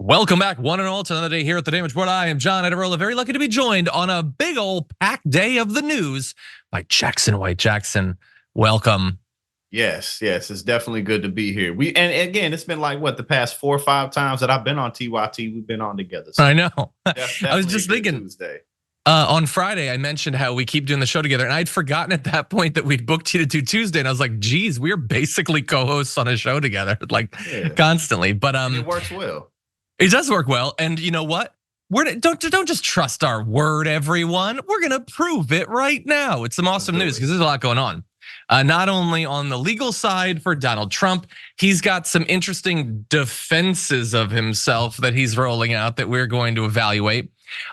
Welcome back, one and all, to another day here at the Damage Board. I am John Iadarola, very lucky to be joined on a big old packed day of the news by Jackson White. Jackson, welcome. Yes, it's definitely good to be here. And again, it's been like the past 4 or 5 times that I've been on TYT. We've been on together. So I know. I was just thinking Tuesday. On Friday, I mentioned how we keep doing the show together, and I'd forgotten at that point that we'd booked you to do Tuesday, and I was like, geez, we're basically co-hosts on a show together, constantly. But it works well. It does work well, and you know what? Don't just trust our word, everyone. We're gonna prove it right now. It's some awesome news because there's a lot going on. Not only on the legal side for Donald Trump, he's got some interesting defenses of himself that he's rolling out that we're going to evaluate.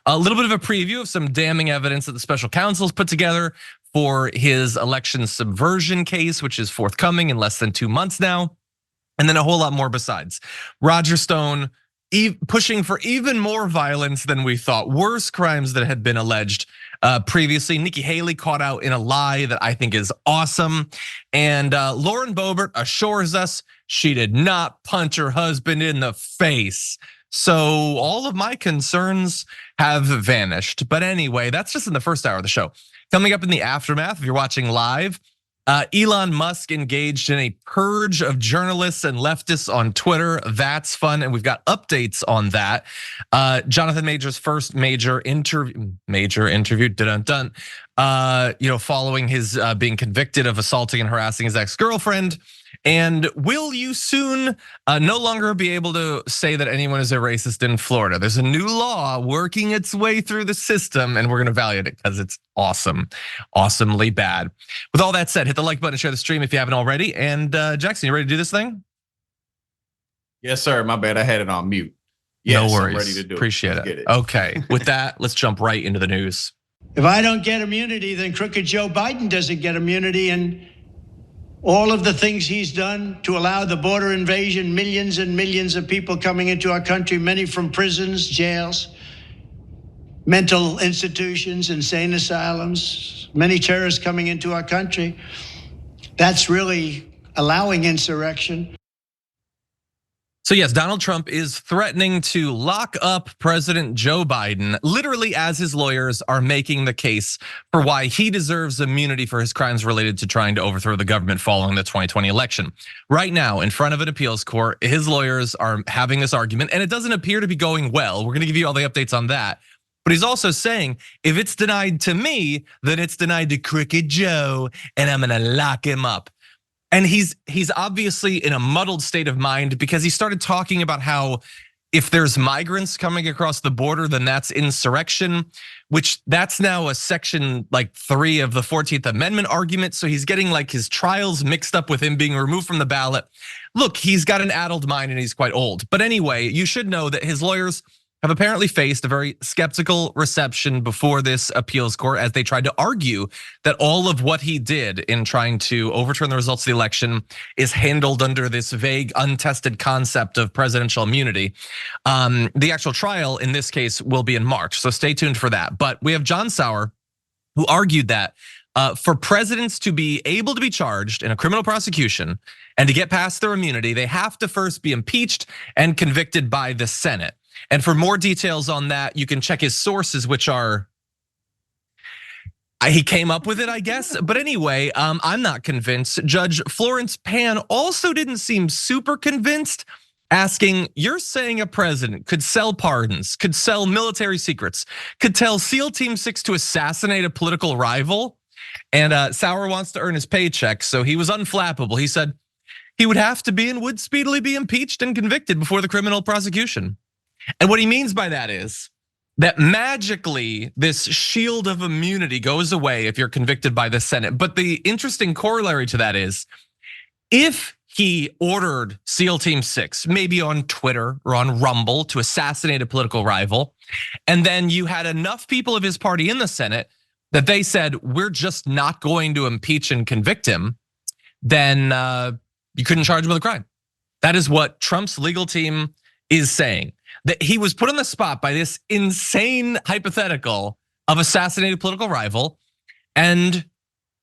A little bit of a preview of some damning evidence that the special counsel's put together for his election subversion case, which is forthcoming in less than 2 months now. And then a whole lot more besides. Roger Stone pushing for even more violence than we thought, worse crimes that had been alleged previously. Nikki Haley caught out in a lie that I think is awesome. And Lauren Boebert assures us she did not punch her husband in the face. So all of my concerns have vanished. But anyway, that's just in the first hour of the show. Coming up in the aftermath, if you're watching live, Elon Musk engaged in a purge of journalists and leftists on Twitter. That's fun, and we've got updates on that. Jonathan Major's first major interview, following his being convicted of assaulting and harassing his ex-girlfriend. And will you soon no longer be able to say that anyone is a racist in Florida? There's a new law working its way through the system, and we're gonna evaluate it because it's awesome, awesomely bad. With all that said, hit the like button, share the stream if you haven't already. And Jackson, you ready to do this thing? Yes, sir. My bad, I had it on mute. Yes, no worries. I'm ready to do Appreciate it. Okay, with that, let's jump right into the news. If I don't get immunity, then crooked Joe Biden doesn't get immunity, and all of the things he's done to allow the border invasion, millions and millions of people coming into our country, many from prisons, jails, mental institutions, insane asylums, many terrorists coming into our country. That's really allowing insurrection. So yes, Donald Trump is threatening to lock up President Joe Biden, literally as his lawyers are making the case for why he deserves immunity for his crimes related to trying to overthrow the government following the 2020 election. Right now, in front of an appeals court, his lawyers are having this argument, and it doesn't appear to be going well. We're gonna give you all the updates on that. But he's also saying, if it's denied to me, then it's denied to Crooked Joe, and I'm gonna lock him up. And he's obviously in a muddled state of mind because he started talking about how if there's migrants coming across the border, then that's insurrection, which that's now a section like 3 of the 14th Amendment argument. So he's getting like his trials mixed up with him being removed from the ballot. Look, he's got an addled mind and he's quite old. But anyway, you should know that his lawyers have apparently faced a very skeptical reception before this appeals court as they tried to argue that all of what he did in trying to overturn the results of the election is handled under this vague, untested concept of presidential immunity. The actual trial in this case will be in March, so stay tuned for that. But we have John Sauer, who argued that for presidents to be able to be charged in a criminal prosecution and to get past their immunity, they have to first be impeached and convicted by the Senate. And for more details on that, you can check his sources, which are, he came up with it, I guess. But anyway, I'm not convinced. Judge Florence Pan also didn't seem super convinced, asking, you're saying a president could sell pardons, could sell military secrets, could tell SEAL Team 6 to assassinate a political rival? And Sauer wants to earn his paycheck, so he was unflappable. He said he would have to be and would speedily be impeached and convicted before the criminal prosecution. And what he means by that is that magically this shield of immunity goes away if you're convicted by the Senate. But the interesting corollary to that is if he ordered SEAL Team 6, maybe on Twitter or on Rumble, to assassinate a political rival, and then you had enough people of his party in the Senate that they said, we're just not going to impeach and convict him, then you couldn't charge him with a crime. That is what Trump's legal team is saying. That he was put on the spot by this insane hypothetical of assassinated political rival, and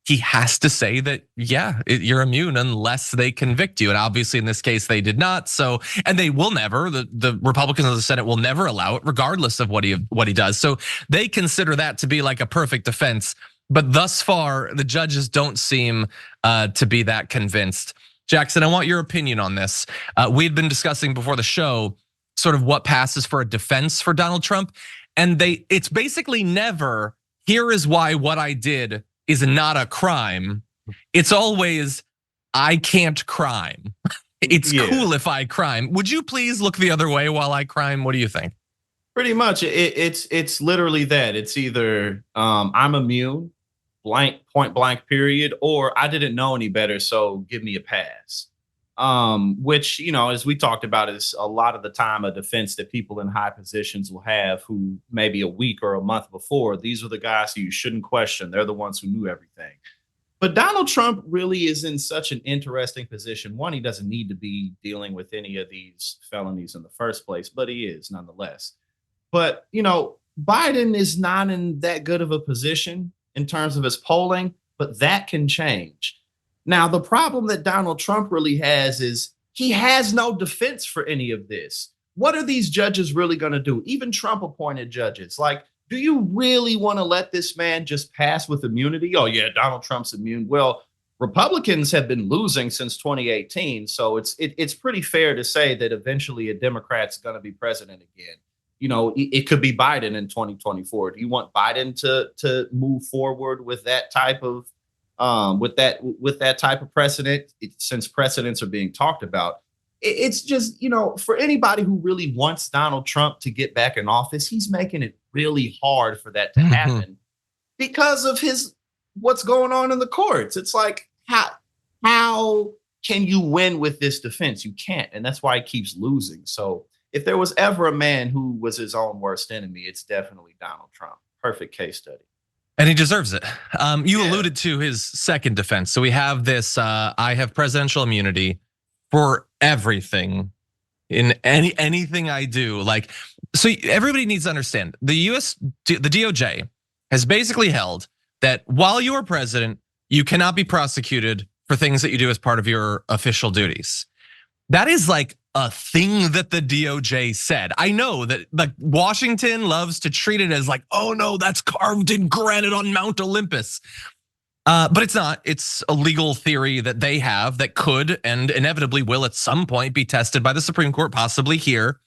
he has to say that, yeah, you're immune unless they convict you. And obviously in this case, they did not. So, and they will never, the Republicans of the Senate will never allow it regardless of what he does. So they consider that to be like a perfect defense. But thus far, the judges don't seem to be that convinced. Jackson, I want your opinion on this. We'd been discussing before the show sort of what passes for a defense for Donald Trump. And it's basically never, here is why what I did is not a crime. It's always, I can't crime. It's cool if I crime. Would you please look the other way while I crime? What do you think? Pretty much, it's literally that. It's either I'm immune, blank, point blank, period, or I didn't know any better, so give me a pass. Which, as we talked about, is a lot of the time a defense that people in high positions will have who maybe a week or a month before, these are the guys who you shouldn't question. They're the ones who knew everything. But Donald Trump really is in such an interesting position. One, he doesn't need to be dealing with any of these felonies in the first place, but he is nonetheless. But, Biden is not in that good of a position in terms of his polling, but that can change. Now, the problem that Donald Trump really has is he has no defense for any of this. What are these judges really going to do? Even Trump appointed judges. Like, do you really want to let this man just pass with immunity? Oh, yeah, Donald Trump's immune. Well, Republicans have been losing since 2018. So it's pretty fair to say that eventually a Democrat's going to be president again. It could be Biden in 2024. Do you want Biden to move forward with that type of with that type of precedent, since precedents are being talked about? It's just, for anybody who really wants Donald Trump to get back in office, he's making it really hard for that to happen because of what's going on in the courts. It's like, how can you win with this defense? You can't. And that's why he keeps losing. So if there was ever a man who was his own worst enemy, it's definitely Donald Trump. Perfect case study. And he deserves it. You alluded to his second defense. So we have this, I have presidential immunity for everything in anything I do. Like, so everybody needs to understand the DOJ has basically held that while you are president, you cannot be prosecuted for things that you do as part of your official duties. That is like a thing that the DOJ said. I know that like Washington loves to treat it as like, oh no, that's carved in granite on Mount Olympus. But it's not. It's a legal theory that they have that could and inevitably will at some point be tested by the Supreme Court, possibly here.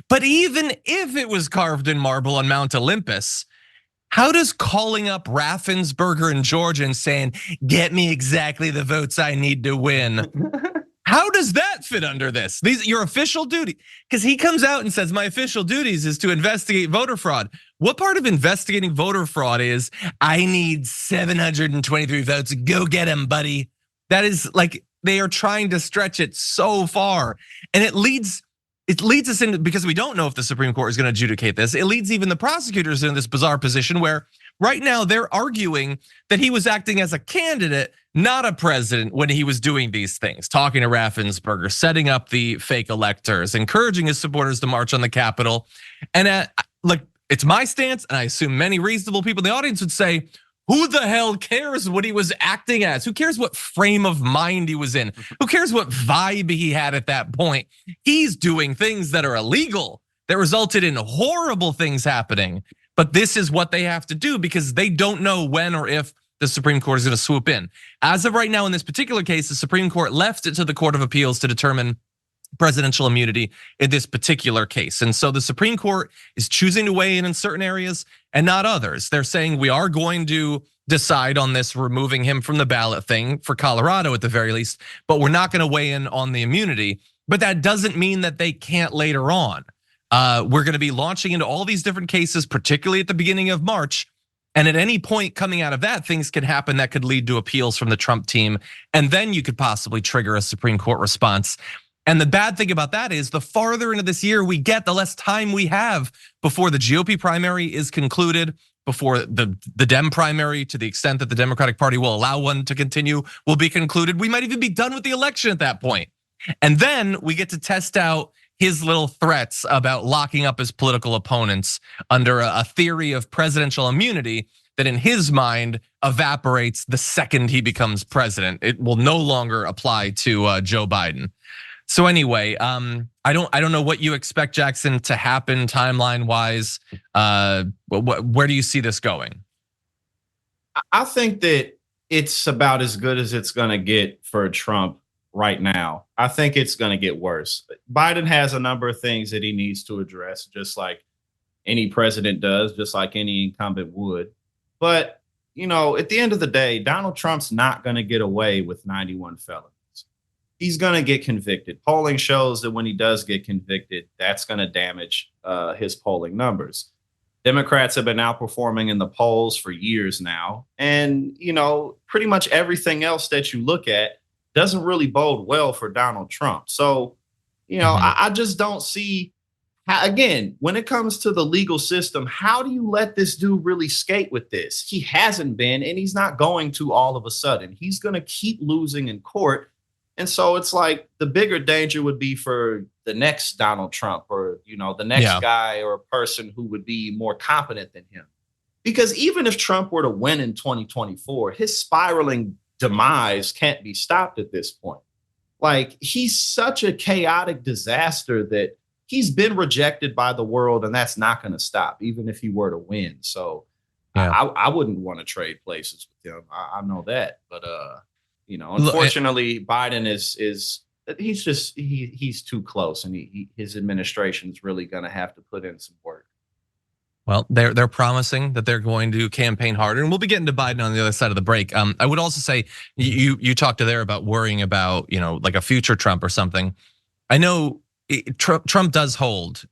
But even if it was carved in marble on Mount Olympus, how does calling up Raffensperger in Georgia and saying, get me exactly the votes I need to win, how does that fit under this? Your official duty, because he comes out and says my official duties is to investigate voter fraud. What part of investigating voter fraud is I need 723 votes? Go get him, buddy. That is like they are trying to stretch it so far, and it leads us into, because we don't know if the Supreme Court is going to adjudicate this. It leads even the prosecutors in this bizarre position where right now they're arguing that he was acting as a candidate, not a president, when he was doing these things, talking to Raffensperger, setting up the fake electors, encouraging his supporters to march on the Capitol. And like, it's my stance, and I assume many reasonable people in the audience would say, who the hell cares what he was acting as? Who cares what frame of mind he was in? Who cares what vibe he had at that point? He's doing things that are illegal, that resulted in horrible things happening. But this is what they have to do because they don't know when or if the Supreme Court is going to swoop in. As of right now, in this particular case, the Supreme Court left it to the Court of Appeals to determine presidential immunity in this particular case. And so the Supreme Court is choosing to weigh in certain areas and not others. They're saying we are going to decide on this removing him from the ballot thing for Colorado at the very least, but we're not going to weigh in on the immunity. But that doesn't mean that they can't later on. We're going to be launching into all these different cases, particularly at the beginning of March. And at any point coming out of that, things could happen that could lead to appeals from the Trump team. And then you could possibly trigger a Supreme Court response. And the bad thing about that is the farther into this year we get, the less time we have before the GOP primary is concluded, before the Dem primary, to the extent that the Democratic Party will allow one to continue, will be concluded. We might even be done with the election at that point. And then we get to test out his little threats about locking up his political opponents under a theory of presidential immunity that in his mind evaporates the second he becomes president. It will no longer apply to Joe Biden. So anyway, I don't know what you expect, Jackson, to happen timeline wise. Where do you see this going? I think that it's about as good as it's going to get for Trump right now. I think it's going to get worse. Biden has a number of things that he needs to address, just like any president does, just like any incumbent would. But, you know, at the end of the day, Donald Trump's not going to get away with 91 felonies. He's going to get convicted. Polling shows that when he does get convicted, that's going to damage his polling numbers. Democrats have been outperforming in the polls for years now. And, you know, pretty much everything else that you look at doesn't really bode well for Donald Trump. So, you know, I just don't see how, again, when it comes to the legal system, how do you let this dude really skate with this? He hasn't been, and he's not going to all of a sudden. He's going to keep losing in court. And so it's like the bigger danger would be for the next Donald Trump or, you know, the next guy or a person who would be more competent than him. Because even if Trump were to win in 2024, his spiraling demise can't be stopped at this point. Like, he's such a chaotic disaster that he's been rejected by the world, and that's not going to stop, even if he were to win. So I wouldn't want to trade places with him. I know that. But, you know, unfortunately, Biden he's too close, and his administration is really going to have to put in some work. Well, they're promising that they're going to campaign harder, and we'll be getting to Biden on the other side of the break. I would also say you talked there about worrying about, you know, like a future Trump or something. I know Trump does hold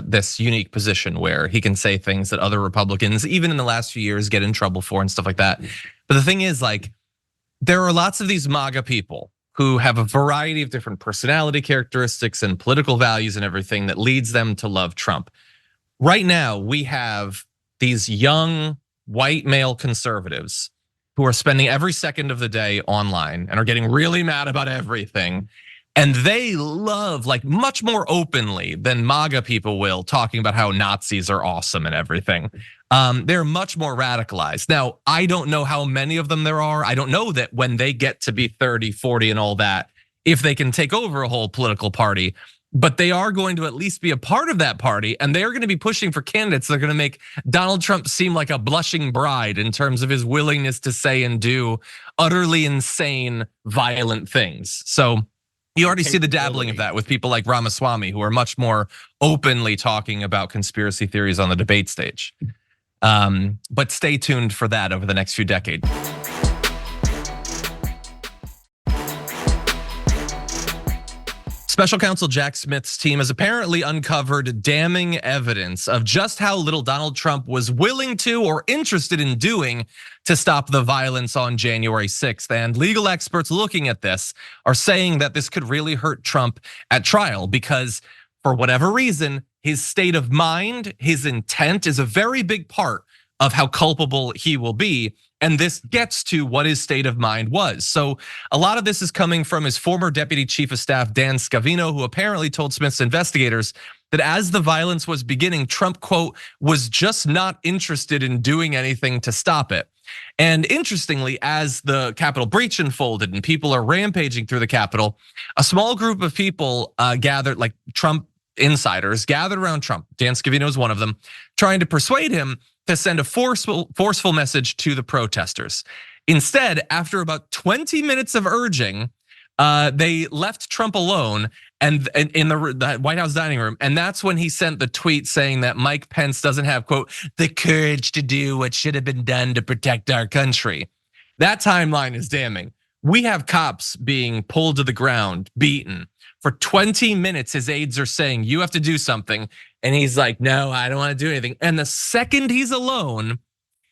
this unique position where he can say things that other Republicans, even in the last few years, get in trouble for and stuff like that. But the thing is, like, there are lots of these MAGA people who have a variety of different personality characteristics and political values and everything that leads them to love Trump. Right now, we have these young white male conservatives who are spending every second of the day online and are getting really mad about everything. And they love, like, much more openly than MAGA people will, talking about how Nazis are awesome and everything. They're much more radicalized. Now, I don't know how many of them there are. I don't know that when they get to be 30, 40 and all that, if they can take over a whole political party, but they are going to at least be a part of that party. And they're going to be pushing for candidates that are going to make Donald Trump seem like a blushing bride in terms of his willingness to say and do utterly insane, violent things. So you already see the dabbling of that with people like Ramaswamy, who are much more openly talking about conspiracy theories on the debate stage. But stay tuned for that over the next few decades. Special counsel Jack Smith's team has apparently uncovered damning evidence of just how little Donald Trump was willing to or interested in doing to stop the violence on January 6th. And legal experts looking at this are saying that this could really hurt Trump at trial because, for whatever reason, his state of mind, his intent is a very big part of how culpable he will be. And this gets to what his state of mind was. So a lot of this is coming from his former deputy chief of staff, Dan Scavino, who apparently told Smith's investigators that as the violence was beginning, Trump, quote, was just not interested in doing anything to stop it. And interestingly, as the Capitol breach unfolded and people are rampaging through the Capitol, a small group of people gathered, like Trump insiders, gathered around Trump. Dan Scavino is one of them, trying to persuade him to send a forceful message to the protesters. Instead, after about 20 minutes of urging, they left Trump alone and in the White House dining room. And that's when he sent the tweet saying that Mike Pence doesn't have, quote, the courage to do what should have been done to protect our country. That timeline is damning. We have cops being pulled to the ground, beaten. For 20 minutes, his aides are saying, you have to do something. And he's like, no, I don't want to do anything. And the second he's alone,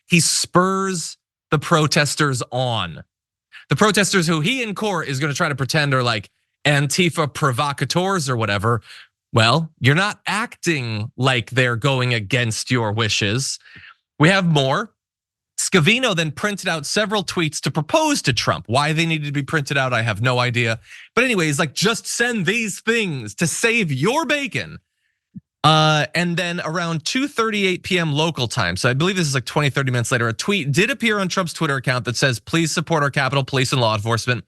he spurs the protesters on. The protesters who he in court is going to try to pretend are like Antifa provocateurs or whatever. Well, you're not acting like they're going against your wishes. We have more. Scavino then printed out several tweets to propose to Trump. Why they needed to be printed out, I have no idea. But anyways, like, just send these things to save your bacon. And then around 2:38 p.m. local time, so I believe this is like 20, 30 minutes later, a tweet did appear on Trump's Twitter account that says, "Please support our Capitol Police and law enforcement.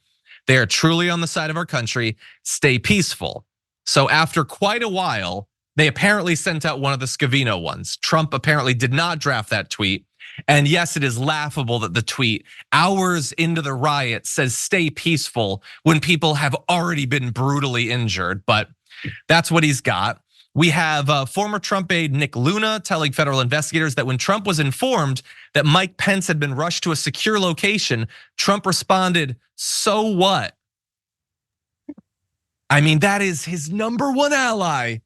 They are truly on the side of our country. Stay peaceful." So after quite a while, they apparently sent out one of the Scavino ones. Trump apparently did not draft that tweet. And yes, it is laughable that the tweet hours into the riot says "stay peaceful" when people have already been brutally injured, but that's what he's got. We have former Trump aide Nick Luna telling federal investigators that when Trump was informed that Mike Pence had been rushed to a secure location, Trump responded, "So what?" I mean, that is his #1 ally,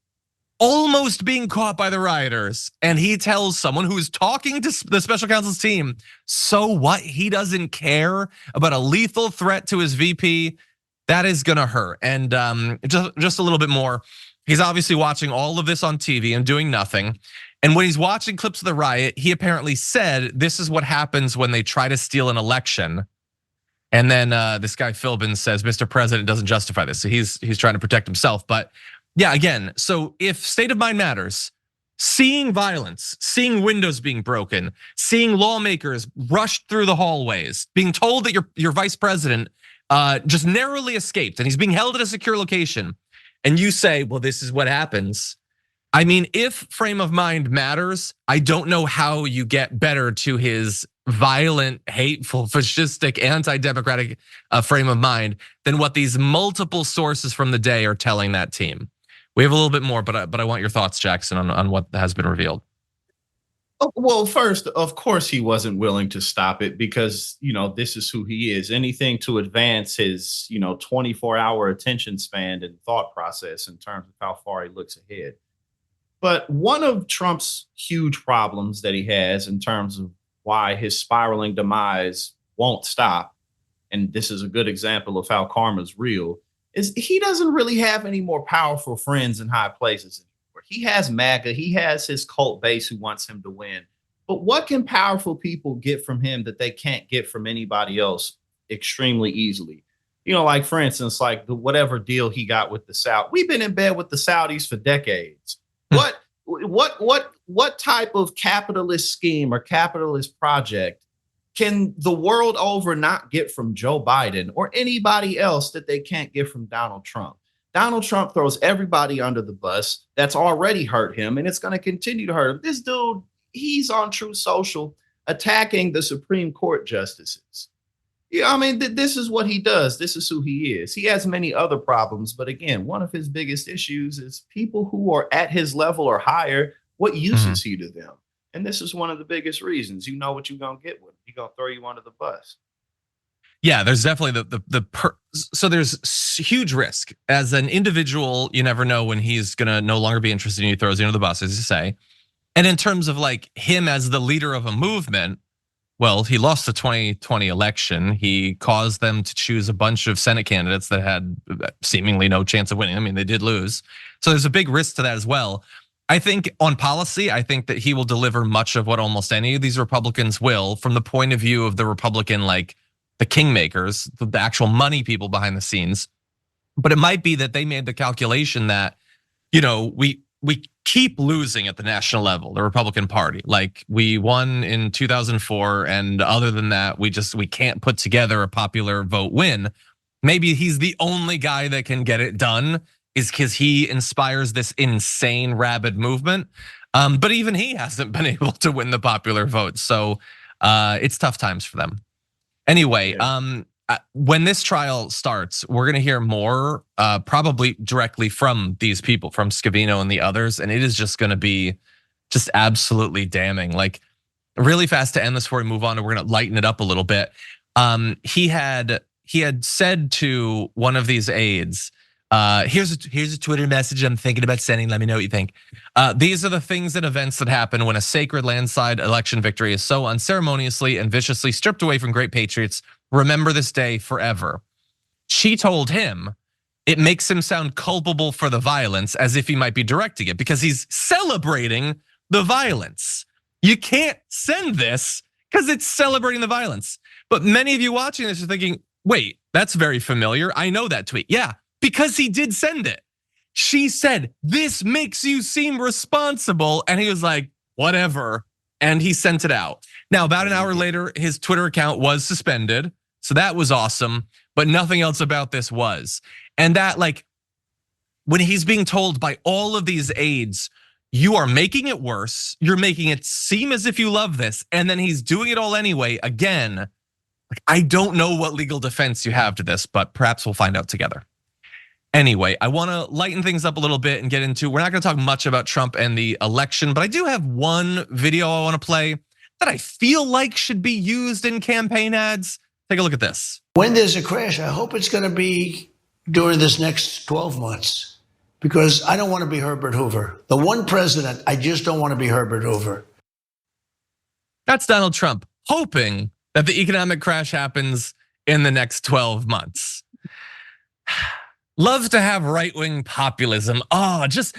almost being caught by the rioters. And he tells someone who's talking to the special counsel's team, so what? He doesn't care about a lethal threat to his VP. That is gonna hurt. And just a little bit more. He's obviously watching all of this on TV and doing nothing. And when he's watching clips of the riot, he apparently said, "This is what happens when they try to steal an election." And then this guy Philbin says, "Mr. President doesn't justify this." So he's trying to protect himself. But yeah, again, so if state of mind matters, seeing violence, seeing windows being broken, seeing lawmakers rushed through the hallways, being told that your vice president just narrowly escaped and he's being held at a secure location, and you say, "Well, this is what happens." I mean, if frame of mind matters, I don't know how you get better to his violent, hateful, fascistic, anti-democratic frame of mind than what these multiple sources from the day are telling that team. We have a little bit more, but I want your thoughts, Jackson, on what has been revealed. Well, first, of course, he wasn't willing to stop it because, this is who he is. Anything to advance his, 24-hour attention span and thought process in terms of how far he looks ahead. But one of Trump's huge problems that he has in terms of why his spiraling demise won't stop, and this is a good example of how karma's real, is he doesn't really have any more powerful friends in high places. He has MAGA, he has his cult base who wants him to win. But what can powerful people get from him that they can't get from anybody else extremely easily? Like for instance, like the whatever deal he got with the Saudis. We've been in bed with the Saudis for decades. What type of capitalist scheme or capitalist project can the world over not get from Joe Biden or anybody else that they can't get from Donald Trump? Donald Trump throws everybody under the bus. That's already hurt him, and it's going to continue to hurt him. This dude, he's on Truth Social attacking the Supreme Court justices. Yeah, I mean, this is what he does. This is who he is. He has many other problems, but again, one of his biggest issues is people who are at his level or higher. What use is he to them? And this is one of the biggest reasons. You know what you're gonna get with him. He's gonna throw you under the bus. Yeah, there's definitely so there's huge risk as an individual. You never know when he's gonna no longer be interested in you, throws you under the bus, as you say. And in terms of like him as the leader of a movement, well, he lost the 2020 election. He caused them to choose a bunch of Senate candidates that had seemingly no chance of winning. I mean, they did lose. So there's a big risk to that as well. I think on policy, I think that he will deliver much of what almost any of these Republicans will from the point of view of the Republican, like the kingmakers, the actual money people behind the scenes. But it might be that they made the calculation that, we keep losing at the national level, the Republican Party. Like we won in 2004, and other than that, we can't put together a popular vote win. Maybe he's the only guy that can get it done, is because he inspires this insane rabid movement. But even he hasn't been able to win the popular vote. So it's tough times for them. Anyway, when this trial starts, we're gonna hear more, probably directly from these people, from Scavino and the others, and it is just gonna be just absolutely damning. Like really fast to end this before we move on, and we're gonna lighten it up a little bit. He had said to one of these aides, here's a Twitter message I'm thinking about sending. Let me know what you think. These are the things and events that happen when a sacred landslide election victory is so unceremoniously and viciously stripped away from great patriots. Remember this day forever. She told him it makes him sound culpable for the violence, as if he might be directing it because he's celebrating the violence. You can't send this because it's celebrating the violence. But many of you watching this are thinking, wait, that's very familiar. I know that tweet. Yeah, because he did send it. She said, "This makes you seem responsible." And he was like, "Whatever." And he sent it out. Now, about an hour later, his Twitter account was suspended. So that was awesome, but nothing else about this was. And that, like, when he's being told by all of these aides, you are making it worse, you're making it seem as if you love this, and then he's doing it all anyway, again, like, I don't know what legal defense you have to this, but perhaps we'll find out together. Anyway, I wanna lighten things up a little bit and get into, we're not gonna talk much about Trump and the election, but I do have one video I wanna play that I feel like should be used in campaign ads. Take a look at this. When there's a crash, I hope it's going to be during this next 12 months, because I don't want to be Herbert Hoover. The one president, I just don't want to be Herbert Hoover. That's Donald Trump hoping that the economic crash happens in the next 12 months. Love to have right-wing populism. Just,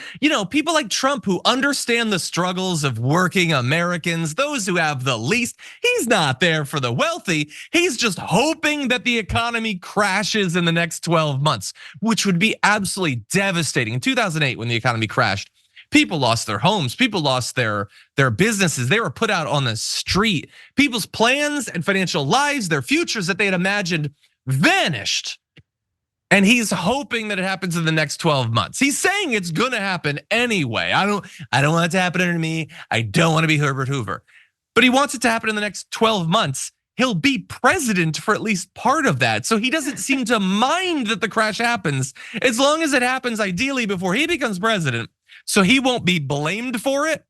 people like Trump who understand the struggles of working Americans, those who have the least. He's not there for the wealthy. He's just hoping that the economy crashes in the next 12 months, which would be absolutely devastating. In 2008, when the economy crashed, people lost their homes, people lost their businesses, they were put out on the street. People's plans and financial lives, their futures that they had imagined vanished. And he's hoping that it happens in the next 12 months. He's saying it's gonna happen anyway. I don't want it to happen under me. I don't want to be Herbert Hoover. But he wants it to happen in the next 12 months. He'll be president for at least part of that. So he doesn't seem to mind that the crash happens, as long as it happens ideally before he becomes president, so he won't be blamed for it.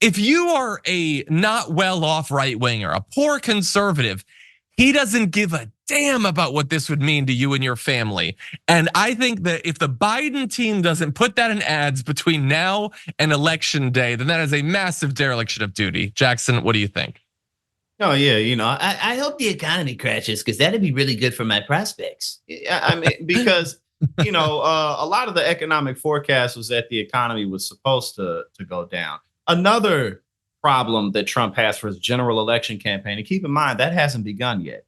If you are a not well-off right-winger, a poor conservative, he doesn't give a damn about what this would mean to you and your family. And I think that if the Biden team doesn't put that in ads between now and election day, then that is a massive dereliction of duty. Jackson, what do you think? Oh yeah, I hope the economy crashes because that'd be really good for my prospects. I mean, because a lot of the economic forecast was that the economy was supposed to go down. Another problem that Trump has for his general election campaign, and keep in mind that hasn't begun yet.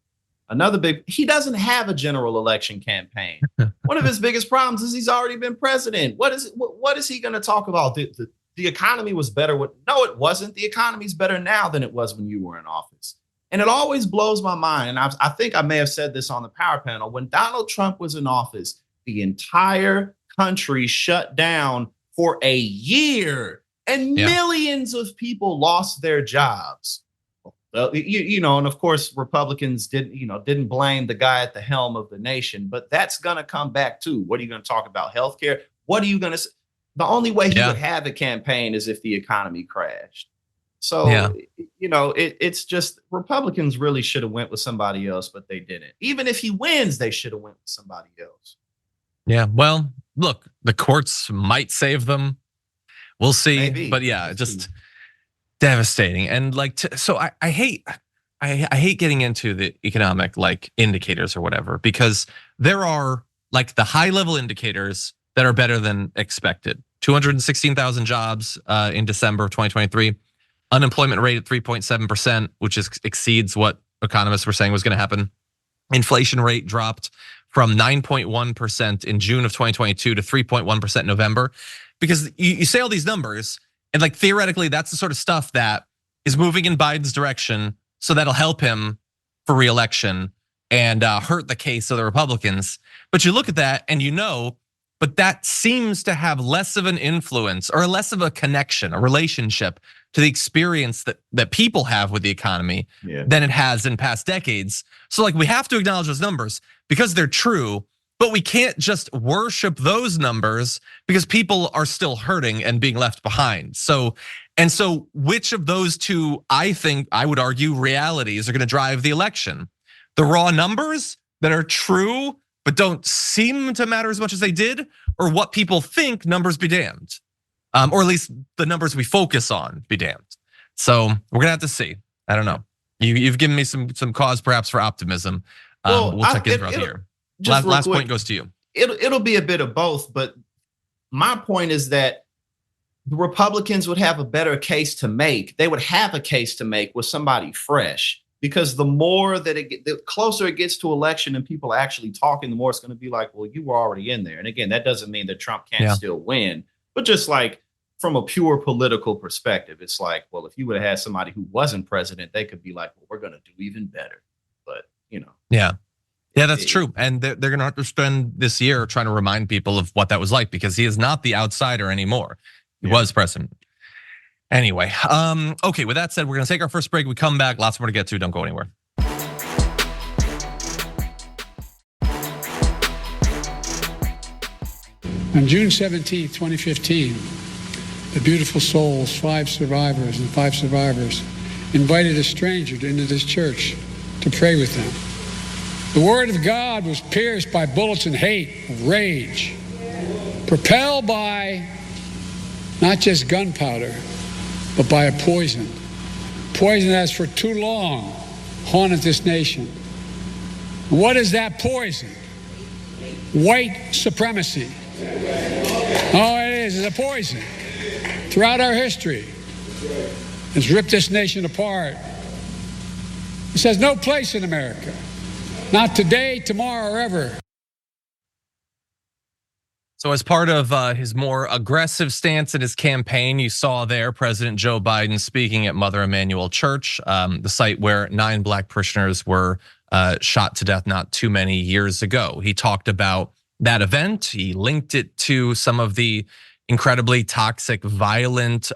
He doesn't have a general election campaign. One of his biggest problems is he's already been president. What is he going to talk about? The economy was better. No, it wasn't. The economy's better now than it was when you were in office. And it always blows my mind. And I think I may have said this on the power panel. When Donald Trump was in office, the entire country shut down for a year and millions of people lost their jobs. And of course, Republicans didn't blame the guy at the helm of the nation, but that's going to come back too. What are you going to talk about? Healthcare? What are you going to say? The only way he would have a campaign is if the economy crashed. So, it's just Republicans really should have went with somebody else, but they didn't. Even if he wins, they should have went with somebody else. Yeah, well, look, the courts might save them. We'll see. Maybe. But yeah, just devastating. And so I hate getting into the economic indicators or whatever, because there are the high level indicators that are better than expected. 216,000 jobs in December of 2023. Unemployment rate at 3.7%, which exceeds what economists were saying was going to happen. Inflation rate dropped from 9.1% in June of 2022 to 3.1% in November. Because you say all these numbers, and theoretically, that's the sort of stuff that is moving in Biden's direction, so that'll help him for re-election and hurt the case of the Republicans. But you look at that and but that seems to have less of an influence or less of a connection, a relationship to the experience that people have with the economy than it has in past decades. So we have to acknowledge those numbers because they're true, but we can't just worship those numbers because people are still hurting and being left behind. So which of those two, I would argue, realities are going to drive the election? The raw numbers that are true but don't seem to matter as much as they did, or what people think, numbers be damned, or at least the numbers we focus on be damned. So we're gonna have to see. I don't know. You've given me some cause perhaps for optimism. We'll check in throughout here. Last point goes to you. It'll be a bit of both, but my point is that the Republicans would have a better case to make. They would have a case to make with somebody fresh. because the more that the closer it gets to election and people are actually talking, the more it's going to be like, well, you were already in there. And again, that doesn't mean that Trump can't Yeah. still win, but just like from a pure political perspective, it's like, well, if you would have had somebody who wasn't president, they could be like, well, we're going to do even better. But, Yeah. Yeah, that's true. And they're going to have to spend this year trying to remind people of what that was like, because he is not the outsider anymore. He was president. Anyway, okay, with that said, we're going to take our first break. We come back, lots more to get to. Don't go anywhere. On June 17, 2015, the beautiful souls, five survivors, invited a stranger into this church to pray with them. The word of God was pierced by bullets and hate, of rage, propelled by not just gunpowder, but by a poison that has for too long haunted this nation. What is that poison? White supremacy. Oh, it is. It's a poison. Throughout our history, it's ripped this nation apart. It has no place in America. Not today, tomorrow, or ever. So as part of his more aggressive stance in his campaign, you saw there President Joe Biden speaking at Mother Emanuel Church, the site where 9 black parishioners were shot to death not too many years ago. He talked about that event. He linked it to some of the incredibly toxic, violent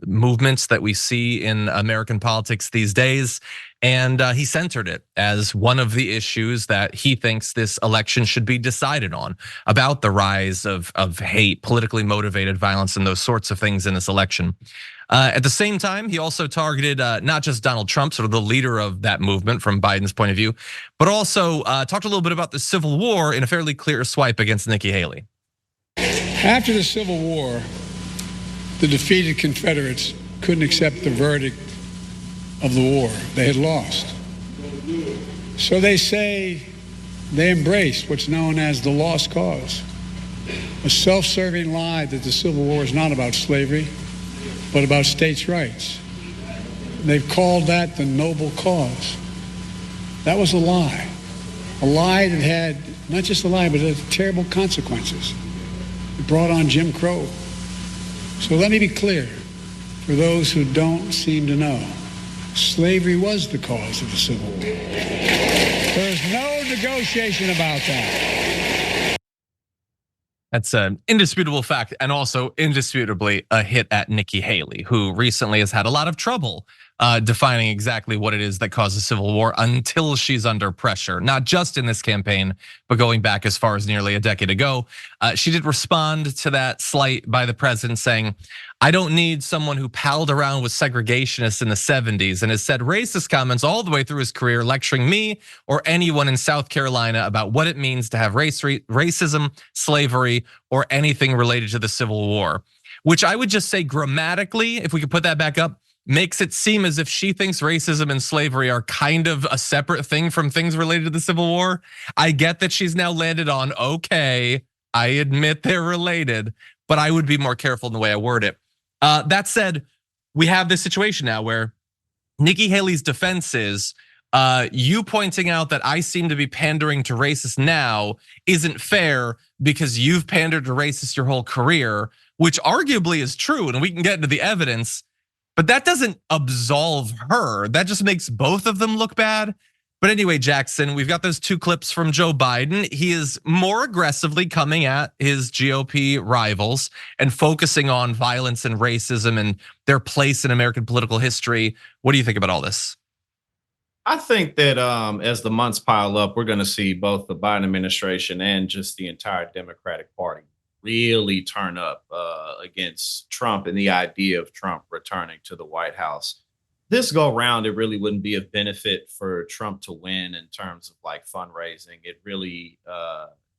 movements that we see in American politics these days. And he centered it as one of the issues that he thinks this election should be decided on, about the rise of hate, politically motivated violence, and those sorts of things in this election. At the same time, he also targeted not just Donald Trump, sort of the leader of that movement from Biden's point of view, but also talked a little bit about the Civil War in a fairly clear swipe against Nikki Haley. After the Civil War, the defeated Confederates couldn't accept the verdict of the war. They had lost. So they say they embraced what's known as the lost cause, a self-serving lie that the Civil War is not about slavery, but about states' rights. They've called that the noble cause. That was a lie that had not just a lie, but it had terrible consequences. It brought on Jim Crow. So let me be clear, for those who don't seem to know, slavery was the cause of the Civil War. There's no negotiation about that. That's an indisputable fact, and also indisputably a hit at Nikki Haley, who recently has had a lot of trouble defining exactly what it is that causes civil war until she's under pressure, not just in this campaign, but going back as far as nearly a decade ago. She did respond to that slight by the president saying, "I don't need someone who palled around with segregationists in the 70s and has said racist comments all the way through his career, lecturing me or anyone in South Carolina about what it means to have racism, slavery, or anything related to the Civil War." Which I would just say grammatically, if we could put that back up, makes it seem as if she thinks racism and slavery are kind of a separate thing from things related to the Civil War. I get that she's now landed on, okay, I admit they're related, but I would be more careful in the way I word it. That said, we have this situation now where Nikki Haley's defense is, you pointing out that I seem to be pandering to racists now isn't fair because you've pandered to racists your whole career, which arguably is true, and we can get into the evidence. But that doesn't absolve her. That just makes both of them look bad. But anyway, Jackson, we've got those 2 clips from Joe Biden. He is more aggressively coming at his GOP rivals and focusing on violence and racism and their place in American political history. What do you think about all this? I think that as the months pile up, we're going to see both the Biden administration and just the entire Democratic Party really turn up against Trump and the idea of Trump returning to the White House. This go round, it really wouldn't be a benefit for Trump to win in terms of like fundraising. It really,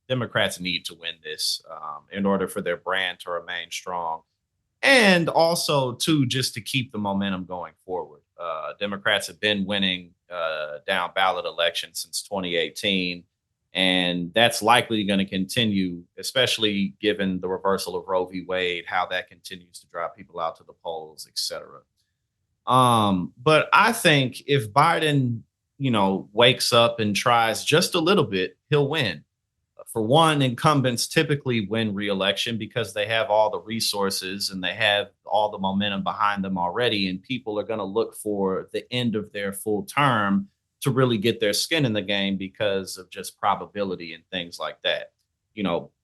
Democrats need to win this in order for their brand to remain strong. And also too, just to keep the momentum going forward. Democrats have been winning down ballot elections since 2018. And that's likely going to continue, especially given the reversal of Roe v. Wade, how that continues to drive people out to the polls, et cetera. But I think if Biden, wakes up and tries just a little bit, he'll win. For one, incumbents typically win re-election because they have all the resources and they have all the momentum behind them already. And people are going to look for the end of their full term to really get their skin in the game because of just probability and things like that.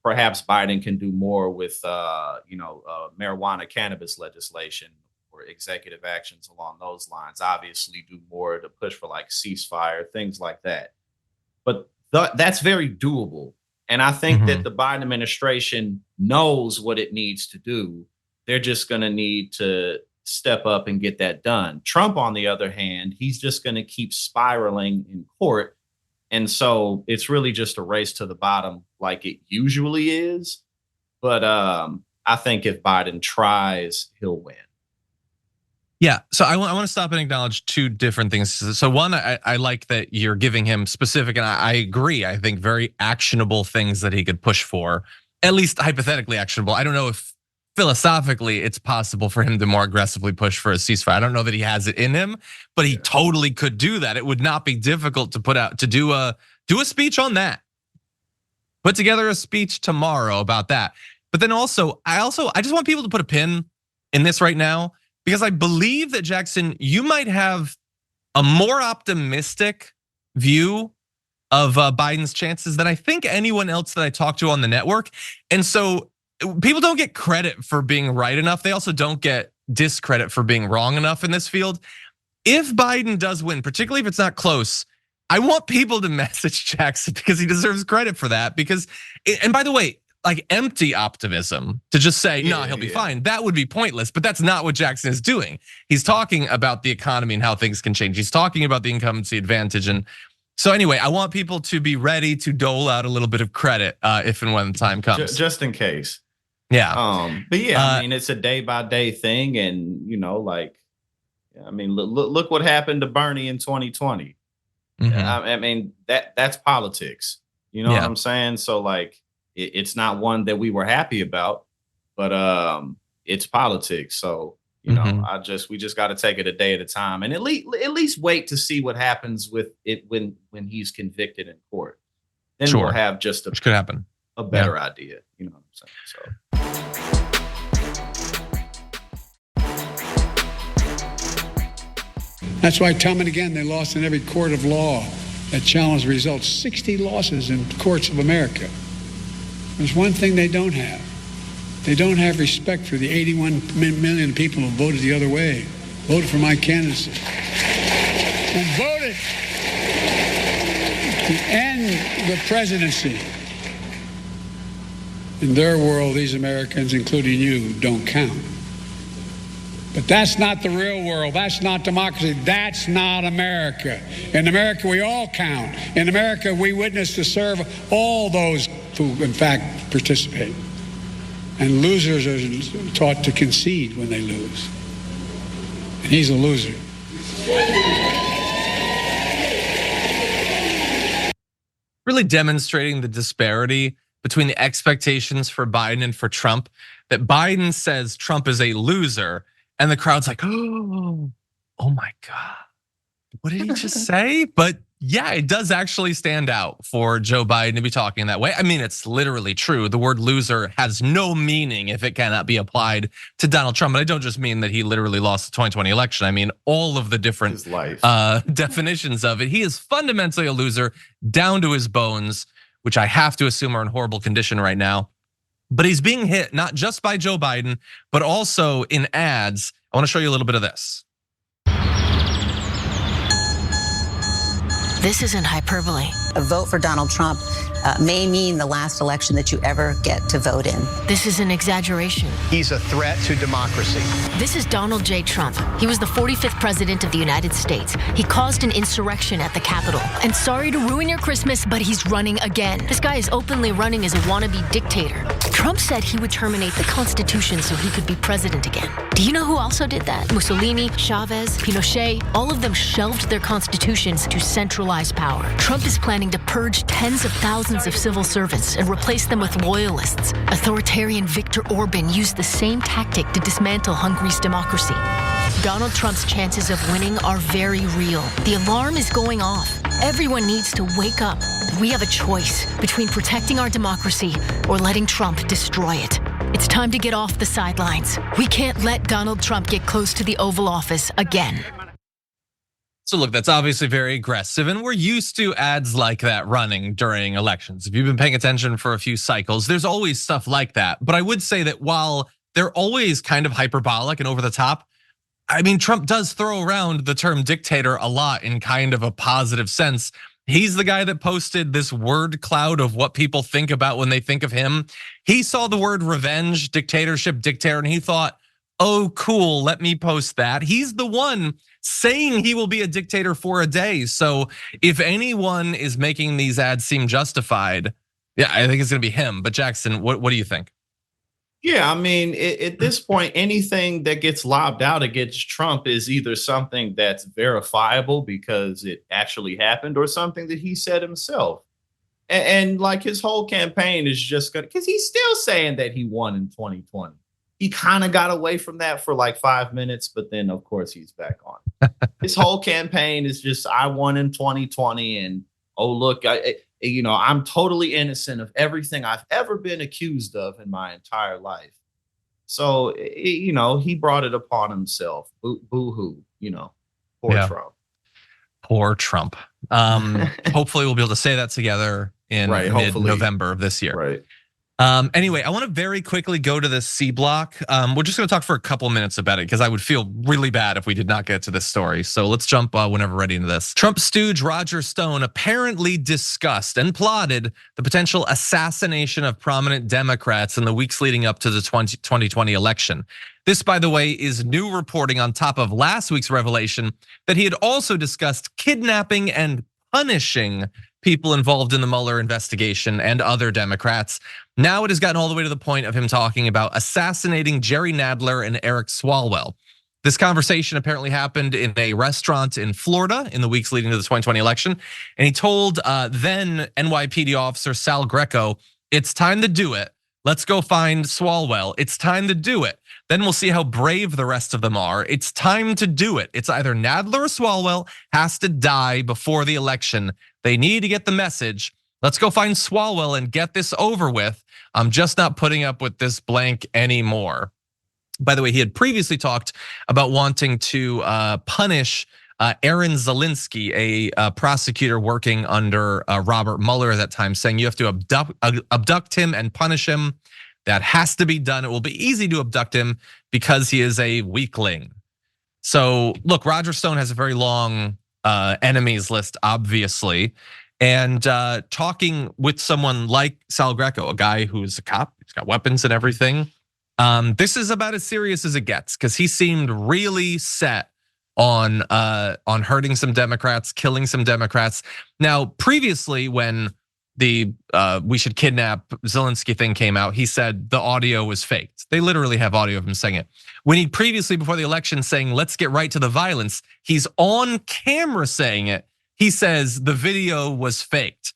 Perhaps Biden can do more with, marijuana cannabis legislation or executive actions along those lines. Obviously, do more to push for like ceasefire, things like that. But that's very doable. And I think that the Biden administration knows what it needs to do. They're just going to need to step up and get that done. Trump, on the other hand, he's just going to keep spiraling in court. And so it's really just a race to the bottom like it usually is. But I think if Biden tries, he'll win. Yeah, so I want to stop and acknowledge two different things. So one, I like that you're giving him specific, and I agree, I think very actionable things that he could push for, at least hypothetically actionable. I don't know if philosophically it's possible for him to more aggressively push for a ceasefire. I don't know that he has it in him, but he totally could do that. It would not be difficult to do a speech on that. Put together a speech tomorrow about that. But then also, I just want people to put a pin in this right now, because I believe that, Jackson, you might have a more optimistic view of Biden's chances than I think anyone else that I talk to on the network. And so people don't get credit for being right enough. They also don't get discredit for being wrong enough in this field. If Biden does win, particularly if it's not close, I want people to message Jackson because he deserves credit for that. Because, and by the way, like empty optimism to just say, no, he'll be fine. That would be pointless, but that's not what Jackson is doing. He's talking about the economy and how things can change. He's talking about the incumbency advantage. And so anyway, I want people to be ready to dole out a little bit of credit if and when the time comes. Just in case. Yeah. But yeah, I mean, it's a day by day thing. And look what happened to Bernie in 2020. I mean, that's politics. You know what I'm saying? So like, it's not one that we were happy about, but it's politics. So we just got to take it a day at a time, and at least wait to see what happens with it when he's convicted in court. Then we'll have just which could happen a better idea. You know what I'm saying? So. That's why time and again they lost in every court of law that challenged results. 60 losses in courts of America. There's one thing they don't have. They don't have respect for the 81 million people who voted the other way, voted for my candidacy, and voted to end the presidency. In their world, these Americans, including you, don't count. But that's not the real world. That's not democracy. That's not America. In America, we all count. In America, we witness to serve all those who, in fact, participate. And losers are taught to concede when they lose. And he's a loser. Really demonstrating the disparity between the expectations for Biden and for Trump, that Biden says Trump is a loser, and the crowd's like, oh my God, what did he just say? But yeah, it does actually stand out for Joe Biden to be talking that way. I mean, it's literally true. The word loser has no meaning if it cannot be applied to Donald Trump. But I don't just mean that he literally lost the 2020 election. I mean, all of the different definitions of it. He is fundamentally a loser down to his bones, which I have to assume are in horrible condition right now. But he's being hit not just by Joe Biden, but also in ads. I want to show you a little bit of this. This isn't hyperbole. A vote for Donald Trump may mean the last election that you ever get to vote in. This is an exaggeration. He's a threat to democracy. This is Donald J. Trump. He was the 45th president of the United States. He caused an insurrection at the Capitol. And sorry to ruin your Christmas, but he's running again. This guy is openly running as a wannabe dictator. Trump said he would terminate the Constitution so he could be president again. Do you know who also did that? Mussolini, Chavez, Pinochet, all of them shelved their constitutions to centralize power. Trump is planning to purge tens of thousands of civil servants and replace them with loyalists. Authoritarian Viktor Orban used the same tactic to dismantle Hungary's democracy. Donald Trump's chances of winning are very real. The alarm is going off. Everyone needs to wake up. We have a choice between protecting our democracy or letting Trump destroy it. It's time to get off the sidelines. We can't let Donald Trump get close to the Oval Office again. So look, that's obviously very aggressive, and we're used to ads like that running during elections. If you've been paying attention for a few cycles, there's always stuff like that. But I would say that while they're always kind of hyperbolic and over the top, I mean, Trump does throw around the term dictator a lot in kind of a positive sense. He's the guy that posted this word cloud of what people think about when they think of him. He saw the word revenge, dictatorship, dictator, and he thought, oh, cool, let me post that. He's the one saying he will be a dictator for a day. So if anyone is making these ads seem justified, yeah, I think it's gonna be him. But Jackson, what do you think? Yeah, I mean, at this point, anything that gets lobbed out against Trump is either something that's verifiable because it actually happened or something that he said himself. And like his whole campaign is just gonna, because he's still saying that he won in 2020. He kind of got away from that for like 5 minutes, but then of course he's back on. His whole campaign is just, I won in 2020, and oh look, I'm totally innocent of everything I've ever been accused of in my entire life. So he brought it upon himself. Boo hoo, poor Trump. Poor Trump. Hopefully we'll be able to say that together in mid-November of this year. Right. Anyway, I want to very quickly go to this C block. We're just going to talk for a couple minutes about it because I would feel really bad if we did not get to this story. So let's jump whenever ready into this. Trump stooge Roger Stone apparently discussed and plotted the potential assassination of prominent Democrats in the weeks leading up to the 2020 election. This, by the way, is new reporting on top of last week's revelation that he had also discussed kidnapping and punishing people involved in the Mueller investigation and other Democrats. Now it has gotten all the way to the point of him talking about assassinating Jerry Nadler and Eric Swalwell. This conversation apparently happened in a restaurant in Florida in the weeks leading to the 2020 election. And he told then NYPD officer Sal Greco, it's time to do it. Let's go find Swalwell. It's time to do it. Then we'll see how brave the rest of them are. It's time to do it. It's either Nadler or Swalwell has to die before the election. They need to get the message. Let's go find Swalwell and get this over with. I'm just not putting up with this blank anymore. By the way, he had previously talked about wanting to punish Aaron Zelinsky, a prosecutor working under Robert Mueller at that time, saying you have to abduct him and punish him. That has to be done. It will be easy to abduct him because he is a weakling. So look, Roger Stone has a very long enemies list, obviously. And talking with someone like Sal Greco, a guy who's a cop, he's got weapons and everything. This is about as serious as it gets because he seemed really set on hurting some Democrats, killing some Democrats. Now, previously, when the we should kidnap Zelensky thing came out, he said the audio was faked. They literally have audio of him saying it. When he previously, before the election, saying let's get right to the violence, he's on camera saying it. He says the video was faked.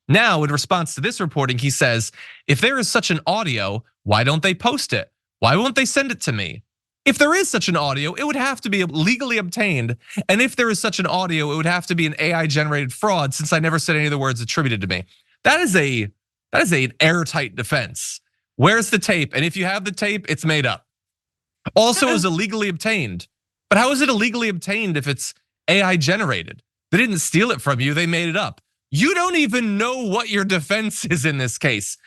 Now, in response to this reporting, he says, if there is such an audio, why don't they post it? Why won't they send it to me? If there is such an audio, it would have to be legally obtained. And if there is such an audio, it would have to be an AI generated fraud since I never said any of the words attributed to me. That is an airtight defense. Where's the tape? And if you have the tape, it's made up. Also is illegally obtained. But how is it illegally obtained if it's AI generated? They didn't steal it from you, they made it up. You don't even know what your defense is in this case.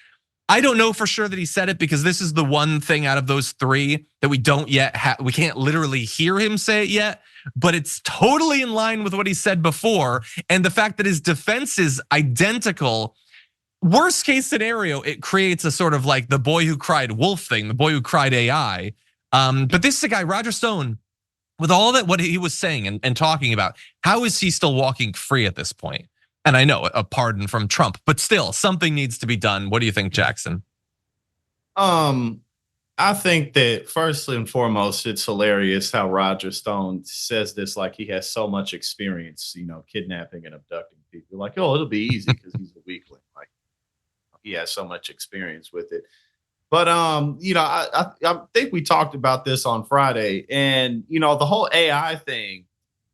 I don't know for sure that he said it because this is the one thing out of those three that we don't yet have. We can't literally hear him say it yet, but it's totally in line with what he said before. And the fact that his defense is identical, worst case scenario, it creates a sort of like the boy who cried wolf thing, the boy who cried AI. But this is a guy, Roger Stone, with all that what he was saying and talking about, how is he still walking free at this point? And I know a pardon from Trump, but still something needs to be done. What do you think, Jackson? I think that first and foremost, it's hilarious how Roger Stone says this like he has so much experience, kidnapping and abducting people. Like, oh, it'll be easy because he's a weakling. Like he has so much experience with it. But I think we talked about this on Friday, and the whole AI thing,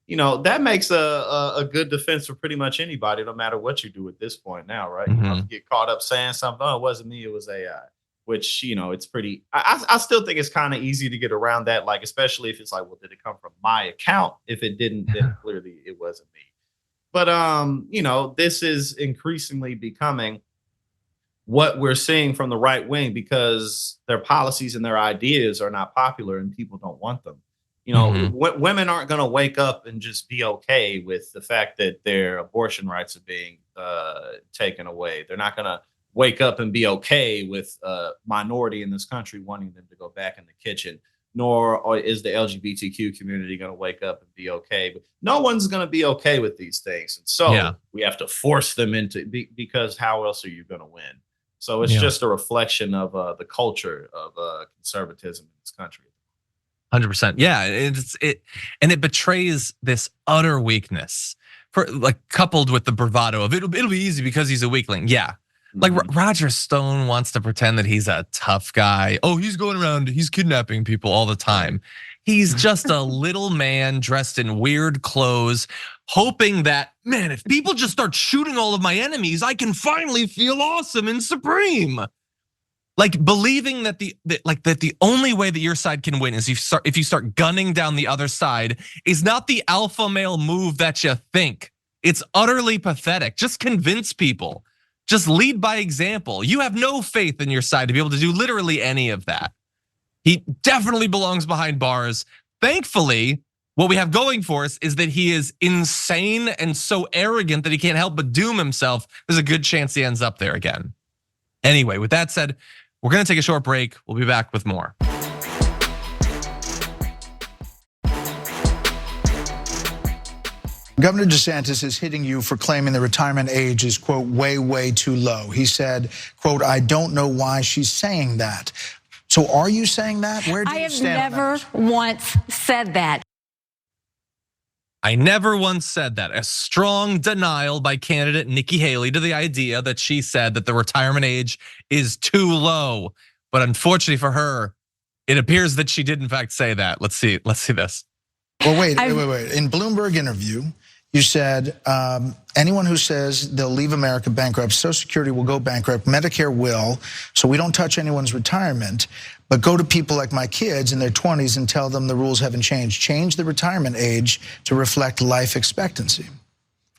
that makes a good defense for pretty much anybody, no matter what you do at this point now, right? You don't get caught up saying something, oh, it wasn't me, it was AI. Which, it's pretty, I still think it's kind of easy to get around that, like, especially if it's like, well, did it come from my account? If it didn't, then clearly it wasn't me. But, this is increasingly becoming what we're seeing from the right wing, because their policies and their ideas are not popular and people don't want them. Women aren't going to wake up and just be okay with the fact that their abortion rights are being taken away. They're not going to wake up and be okay with a minority in this country wanting them to go back in the kitchen, nor is the LGBTQ community going to wake up and be okay. But no one's going to be okay with these things. And so we have to force them into, because how else are you going to win? So it's just a reflection of the culture of conservatism in this country. 100%. Yeah, it betrays this utter weakness, for like coupled with the bravado of it'll be easy because he's a weakling. Yeah. Like Roger Stone wants to pretend that he's a tough guy. Oh, he's going around, he's kidnapping people all the time. He's just a little man dressed in weird clothes, hoping that, man, if people just start shooting all of my enemies, I can finally feel awesome and supreme. Like believing that the only way that your side can win is if you start gunning down the other side is not the alpha male move that you think. It's utterly pathetic. Just convince people. Just lead by example. You have no faith in your side to be able to do literally any of that. He definitely belongs behind bars. Thankfully, what we have going for us is that he is insane and so arrogant that he can't help but doom himself. There's a good chance he ends up there again. Anyway, with that said, we're gonna take a short break. We'll be back with more. Governor DeSantis is hitting you for claiming the retirement age is, quote, way, way too low. He said, quote, I don't know why she's saying that. So are you saying that? Where do you stand? I have never once said that. I never once said that. A strong denial by candidate Nikki Haley to the idea that she said that the retirement age is too low. But unfortunately for her, it appears that she did in fact say that. Let's see this. Well, wait. In Bloomberg interview, you said anyone who says they'll leave America bankrupt, Social Security will go bankrupt, Medicare will, so we don't touch anyone's retirement, but go to people like my kids in their 20s and tell them the rules haven't changed. Change the retirement age to reflect life expectancy.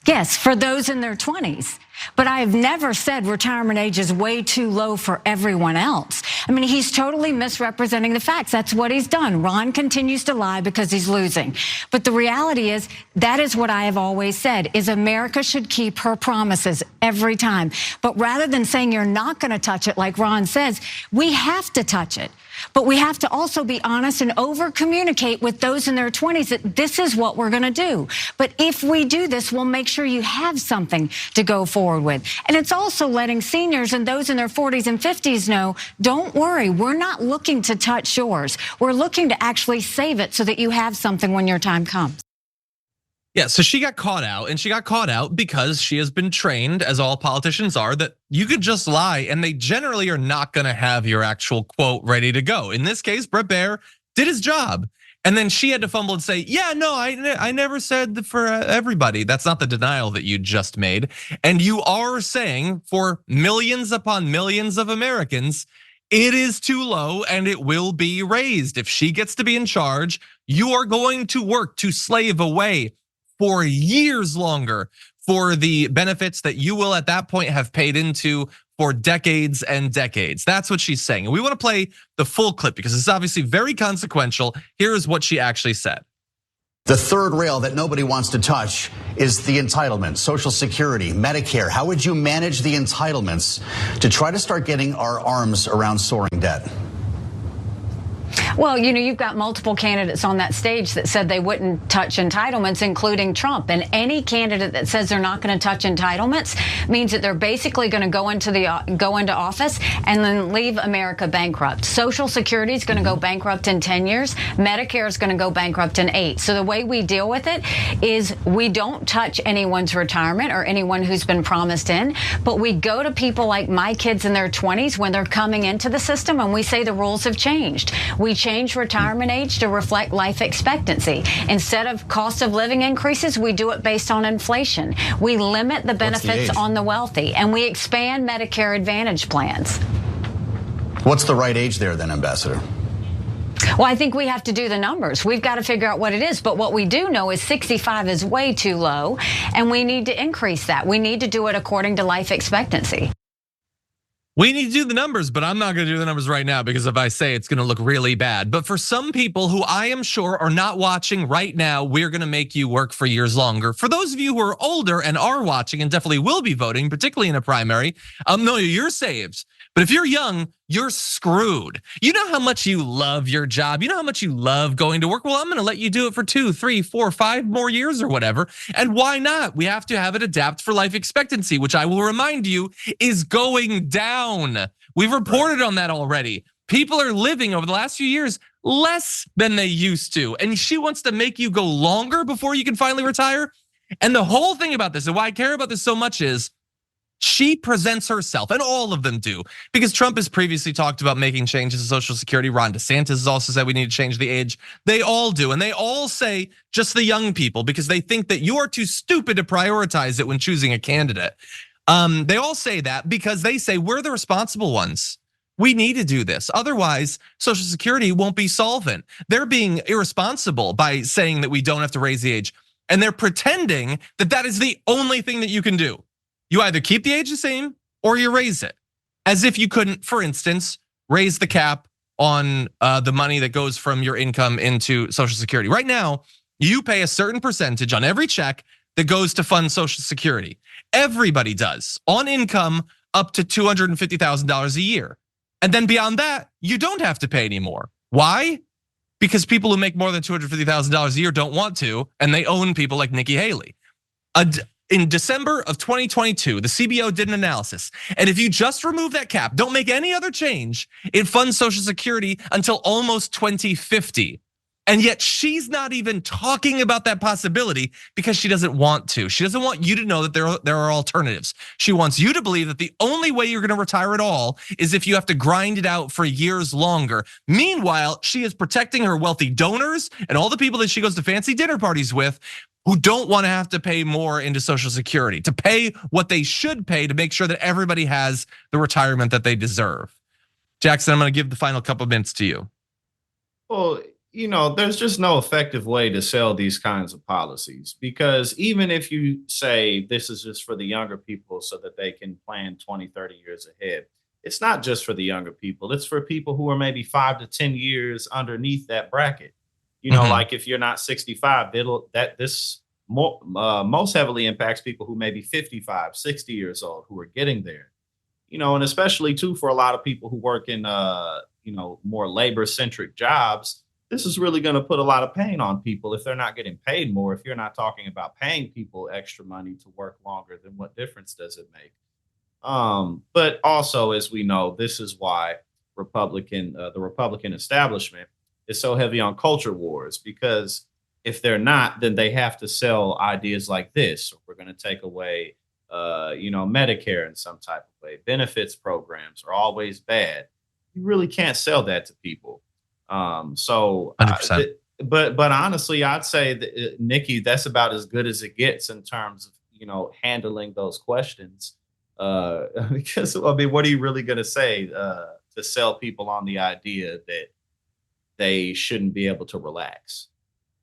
Yes, for those in their 20s. But I have never said retirement age is way too low for everyone else. I mean, he's totally misrepresenting the facts. That's what he's done. Ron continues to lie because he's losing. But the reality is, that is what I have always said, is America should keep her promises every time. But rather than saying you're not going to touch it like Ron says, we have to touch it. But we have to also be honest and over-communicate with those in their 20s that this is what we're going to do. But if we do this, we'll make sure you have something to go forward with. And it's also letting seniors and those in their 40s and 50s know, don't worry, we're not looking to touch yours. We're looking to actually save it so that you have something when your time comes. Yeah, so she got caught out, and she got caught out because she has been trained, as all politicians are, that you could just lie and they generally are not gonna have your actual quote ready to go. In this case, Bret Baier did his job. And then she had to fumble and say, yeah, no, I never said for everybody. That's not the denial that you just made. And you are saying for millions upon millions of Americans, it is too low and it will be raised. If she gets to be in charge, you are going to work to slave away for years longer for the benefits that you will at that point have paid into for decades and decades. That's what she's saying. And we want to play the full clip because it's obviously very consequential. Here is what she actually said. The third rail that nobody wants to touch is the entitlements, Social Security, Medicare. How would you manage the entitlements to try to start getting our arms around soaring debt? Well, you've got multiple candidates on that stage that said they wouldn't touch entitlements, including Trump. And any candidate that says they're not going to touch entitlements means that they're basically going to go into office and then leave America bankrupt. Social Security is going to go bankrupt in 10 years. Medicare is going to go bankrupt in 8. So the way we deal with it is we don't touch anyone's retirement or anyone who's been promised in, but we go to people like my kids in their 20s when they're coming into the system, and we say the rules have changed. We change retirement age to reflect life expectancy. Instead of cost of living increases, we do it based on inflation. We limit the benefits on the wealthy, and we expand Medicare Advantage plans. What's the right age there then, Ambassador? Well, I think we have to do the numbers. We've got to figure out what it is. But what we do know is 65 is way too low, and we need to increase that. We need to do it according to life expectancy. We need to do the numbers, but I'm not going to do the numbers right now because if I say it's going to look really bad. But for some people who I am sure are not watching right now, we're going to make you work for years longer. For those of you who are older and are watching and definitely will be voting, particularly in a primary, no, you're saved. But if you're young, you're screwed. You know how much you love your job. You know how much you love going to work. Well, I'm going to let you do it for 2, 3, 4, 5 more years or whatever. And why not? We have to have it adapt for life expectancy, which I will remind you is going down. We've reported on that already. People are living over the last few years less than they used to. And she wants to make you go longer before you can finally retire. And the whole thing about this and why I care about this so much is she presents herself, and all of them do, because Trump has previously talked about making changes to Social Security. Ron DeSantis has also said we need to change the age. They all do, and they all say just the young people because they think that you are too stupid to prioritize it when choosing a candidate. They all say that because they say we're the responsible ones. We need to do this. Otherwise, Social Security won't be solvent. They're being irresponsible by saying that we don't have to raise the age, and they're pretending that that is the only thing that you can do. You either keep the age the same or you raise it. As if you couldn't, for instance, raise the cap on the money that goes from your income into Social Security. Right now, you pay a certain percentage on every check that goes to fund Social Security. Everybody does on income up to $250,000 a year. And then beyond that, you don't have to pay anymore. Why? Because people who make more than $250,000 a year don't want to, and they own people like Nikki Haley. In December of 2022, the CBO did an analysis. And if you just remove that cap, don't make any other change, it funds Social Security until almost 2050. And yet she's not even talking about that possibility because she doesn't want to. She doesn't want you to know that there are alternatives. She wants you to believe that the only way you're gonna retire at all is if you have to grind it out for years longer. Meanwhile, she is protecting her wealthy donors and all the people that she goes to fancy dinner parties with who don't want to have to pay more into Social Security, to pay what they should pay to make sure that everybody has the retirement that they deserve. Jackson, I'm going to give the final couple minutes to you. Well, there's just no effective way to sell these kinds of policies because even if you say this is just for the younger people so that they can plan 20, 30 years ahead, it's not just for the younger people. It's for people who are maybe 5 to 10 years underneath that bracket. Like if you're not 65, this most heavily impacts people who may be 55, 60 years old who are getting there. And especially too for a lot of people who work in more labor-centric jobs, this is really going to put a lot of pain on people if they're not getting paid more. If you're not talking about paying people extra money to work longer, then what difference does it make? But also, as we know, this is why the Republican establishment is so heavy on culture wars, because if they're not, then they have to sell ideas like this. We're going to take away, Medicare in some type of way. Benefits programs are always bad. You really can't sell that to people. But honestly, I'd say that Nikki, that's about as good as it gets in terms of handling those questions. Because what are you really going to say to sell people on the idea that they shouldn't be able to relax?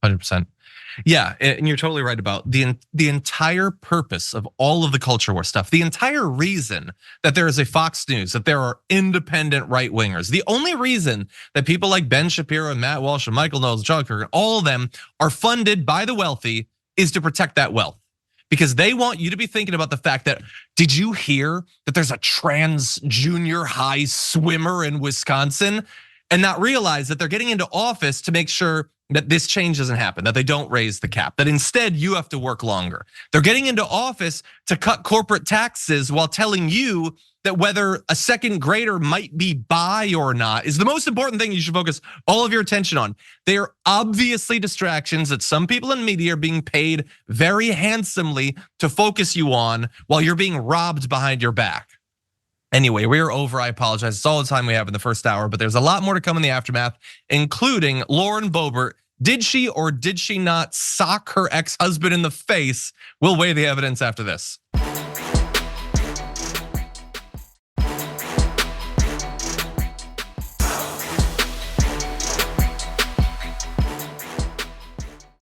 100%. Yeah, and you're totally right about the entire purpose of all of the culture war stuff. The entire reason that there is a Fox News, that there are independent right wingers. The only reason that people like Ben Shapiro and Matt Walsh and Michael Knowles, Charlie Kirk, all of them are funded by the wealthy is to protect that wealth. Because they want you to be thinking about the fact that, did you hear that there's a trans junior high swimmer in Wisconsin? and not realize that they're getting into office to make sure that this change doesn't happen, that they don't raise the cap, that instead you have to work longer. They're getting into office to cut corporate taxes while telling you that whether a second grader might be bi or not is the most important thing you should focus all of your attention on. They are obviously distractions that some people in media are being paid very handsomely to focus you on while you're being robbed behind your back. Anyway, we're over. I apologize. It's all the time we have in the first hour, but there's a lot more to come in the aftermath, including Lauren Boebert. Did she or did she not sock her ex-husband in the face? We'll weigh the evidence after this.